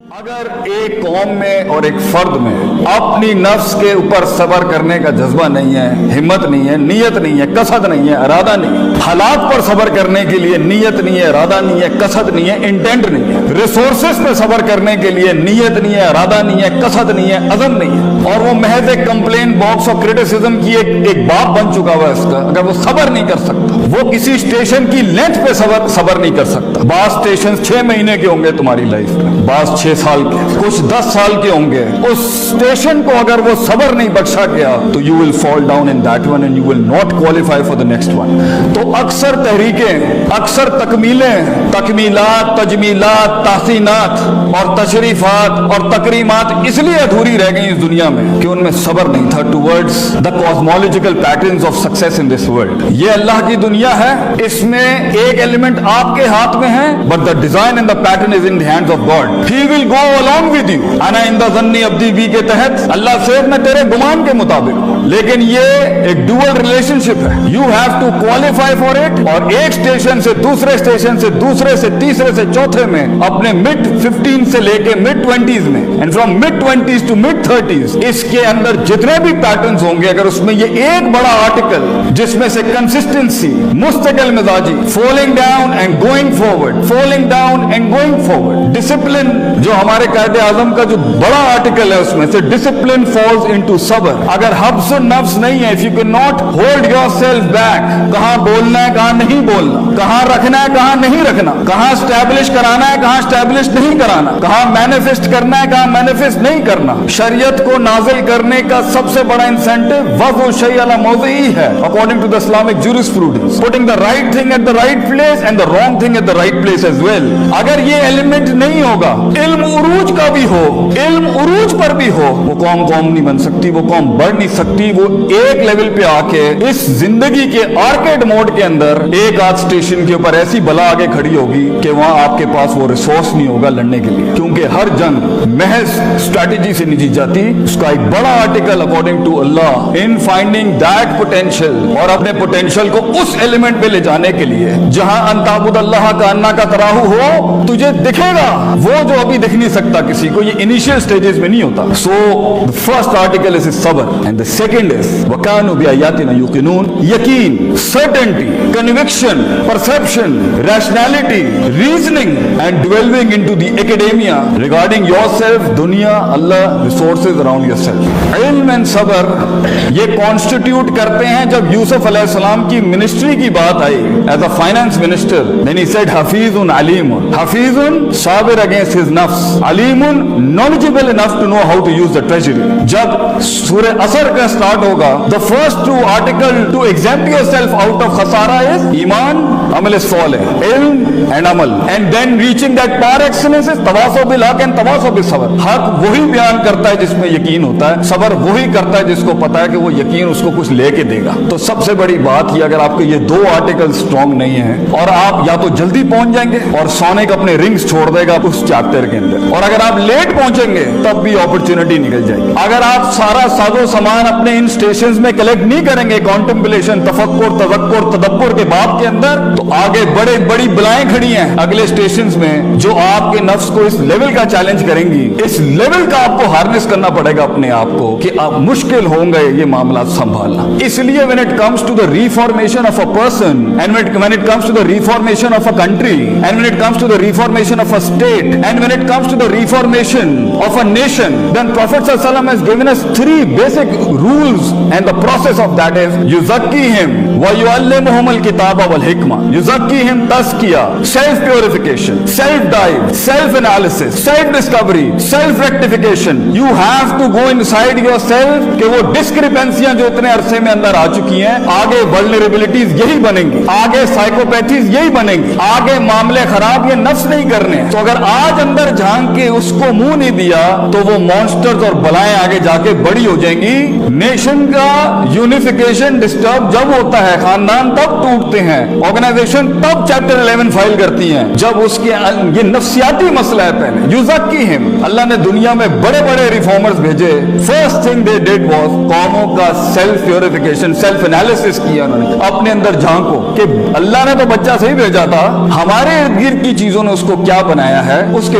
اگر ایک قوم میں اور ایک فرد میں اپنی نفس کے اوپر صبر کرنے کا جذبہ نہیں ہے، ہمت نہیں ہے، نیت نہیں ہے، قصد نہیں ہے، ارادہ نہیں ہے، حالات پر صبر کرنے کے لیے نیت نہیں ہے، ارادہ نہیں ہے، قصد نہیں ہے، انٹینٹ نہیں ہے، ریسورسز پہ صبر کرنے کے لیے نیت نہیں ہے، ارادہ نہیں ہے، قصد نہیں ہے، عزم نہیں ہے، اور وہ محض ایک کمپلین باکس اور کرٹیسزم کی ایک باپ بن چکا ہوا ہے اس کا، اگر وہ صبر نہیں کر سکتا، وہ کسی اسٹیشن کی لینتھ پہ صبر نہیں کر سکتا۔ بعض اسٹیشن 6 مہینے کے ہوں گے تمہاری لائف میں، بعض 6 سال کے، کچھ 10 سال کے ہوں گے، اس اسٹیشن کو اگر وہ صبر نہیں بخشا گیا تو you will fall down in that one and you will not qualify for the next one۔ تو اکثر تحریکیں، اکثر تکمیلیں، تکمیلات، تجمیلات، تحسینات اور تشریفات اور تکریمات اس لیے ادھوری رہ گئی اس دنیا میں کہ ان میں صبر نہیں تھا towards the cosmological patterns of success in this world۔ یہ اللہ کی دنیا ہے، اس میں ایک ایلیمنٹ آپ کے ہاتھ میں ہے but the design and the pattern is in the hands of God۔ He will go along with you۔ انا عند ظن عبدی بی کے تحت اللہ سے میں تیرے گمان کے مطابق، لیکن یہ ایک ڈوئل ریلیشن شپ ہے، you have to qualify for it, اور ایک اسٹیشن سے دوسرے اسٹیشن سے دوسرے سے تیسرے سے چوتھے میں، اپنے mid 15 سے لے کے mid 20s میں، and from mid 20s to mid 30s، اس کے اندر جتنے بھی پیٹرنز ہوں گے، اگر اس میں یہ ایک بڑا آرٹیکل جس میں سے کنسسٹنسی، مستقل مزاجی، falling down and going forward, falling down and going forward, discipline جو ہمارے قائد اعظم کا جو بڑا آرٹیکل ہے اس میں سے ڈسپلن فالز انٹو صبر۔ اگر حبس النفس نہیں ہے، if you cannot hold yourself back، کہاں بولنا ہے کہاں نہیں بولنا، کہاں رکھنا ہے کہاں نہیں رکھنا، کہاں اسٹیبلش کرانا ہے کہاں اسٹیبلش نہیں کرانا، کہاں مینیفیسٹ کرنا ہے کہاں مینیفیسٹ نہیں کرنا۔ شریعت کو نازل کرنے کا سب سے بڑا انسینٹو وضع الشیء علی موضعہ ہے، according to the Islamic jurisprudence، putting the right thing at the right place and the wrong thing at the right place as well۔ اگر یہ ایلیمنٹ نہیں ہوگا، علم عروج کا بھی ہو، علم عروج پر بھی ہو، وہ قوم نہیں بن سکتی، وہ قوم بڑھ نہیں سکتی۔ وہ ایک لیول پہ آ کے اس زندگی کے آرکیڈ موڈ کے اندر ایک آدھ اسٹیشن کے اوپر ایسی بلا آگے کھڑی ہوگی کہ وہاں آپ کے پاس وہ ریسورس نہیں ہوگا لڑنے کے لیے، کیونکہ ہر جنگ محض اسٹریٹجی سے نہیں جیت جاتی۔ اس کا ایک بڑا آرٹیکل اکارڈنگ ٹو اللہ ان فائنڈنگ دیٹ پوٹینشیل، اور اپنے پوٹینشیل کو اس ایلیمنٹ پہ لے جانے کے لیے جہاں ان تعبد اللہ کا انا کا تراہو ہو، تجھے دکھے گا وہ جو ابھی دکھ نہیں سکتا کسی کو، یہ انیشیل سٹیجز میں نہیں ہوتا۔ سو the first article is صبر and the second is وَكَانُوا بِآيَاتِنَا يُوقِنُونَ، یقین، certainty، conviction، perception، rationality، reasoning and delving into the academia regarding yourself، دنیا، اللہ، resources around yourself۔ علم and صبر یہ constitute کرتے ہیں۔ جب یوسف علیہ السلام کی منسٹری کی بات آئی as a finance minister، then he said Hafeez Aleem, Hafeez Sabir against his نفس، علیم knowledgeable enough to know how to use the treasury۔ جب سورہ اثر کا سٹارٹ ہوگا، the first two article to exempt yourself out of خسارہ is ایمان، عمل صالح، علم and عمل، and then reaching that par excellence is تواصوا بالحق and تواصوا بالصبر۔ حق وہی بیان کرتا ہے جس میں یقین ہوتا ہے، صبر وہی کرتا ہے جس کو پتا ہے کہ وہ یقین اس کو کچھ لے کے دے گا۔ تو سب سے بڑی بات یہ، اگر آپ کے یہ دو آرٹیکل سٹرونگ نہیں ہیں، اور آپ یا تو جلدی پہنچ جائیں گے اور سونے کا اپنے رنگز چھوڑ دے گا اس چیپٹر کے اندر، اور اگر آپ لیٹ پہنچیں گے تب بھی اپرچونٹی نکل جائے گی۔ اگر آپ سارا ساز و سامان اپنے ان سٹیشنز میں کلیکٹ نہیں کریں گے، کانٹمپلیشن، تفکر، تذکر، تدبر کے باب کے اندر، تو آگے بڑی بلائیں کھڑی ہیں اگلے سٹیشنز میں جو آپ کے نفس کو اس لیول کا چیلنج کریں گی۔ اس لیول کا آپ کو ہارنس کرنا پڑے گا اپنے آپ کو کہ آپ مشکل ہوں گے یہ معاملات سنبھالنا۔ اس لیے when it comes to the reformation of a person and when it comes to the reformation of a country and when it comes to the reformation of a state and when it comes to the reformation of a nation, then Prophet ﷺ has given us 3 basic rules, and the process of that is yuzakkihim wa yuallimuhum al-kitaba wal hikmah۔ yuzakkihim tazkiyah، self purification، self dive، self analysis، self discovery، self rectification۔ you have to go inside yourself کہ وہ ڈسکریپنسیاں جو اتنے عرصے میں اندر آ چکی ہیں، آگے vulnerabilities یہی بنیں گی، آگے سائیکوپیتھیز یہی بنیں گی، آگے معاملے خراب یہ نفس نہیں کرنے ہیں۔ تو اگر آج اندر جھانک کے اس کو منہ نہیں دیا تو وہ مانسٹرز اور بلائیں آگے جا کے بڑی ہو جائیں گی۔ نیشن کا یونیفیکیشن ڈسٹرب جب ہوتا ہے، خاندان تب ٹوٹتے ہیں، آرگنائزیشن تب چیپٹر 11 فائل کرتی ہیں جب اس کے یہ نفسیاتی مسئلہ ہے۔ پہلے یزکیہم، اللہ نے دنیا میں بڑے ریفارمرز بھیجے، first thing they did was قوموں کا سیلف پیوریفیکیشن، سیلف انالیسس کیا انہوں نے، اپنے اندر جھانکو کہ اللہ نے تو بچہ صحیح بھیجا تھا، ہمارے ارد گرد کی چیزوں نے اس کو کیا بنایا ہے، اس کے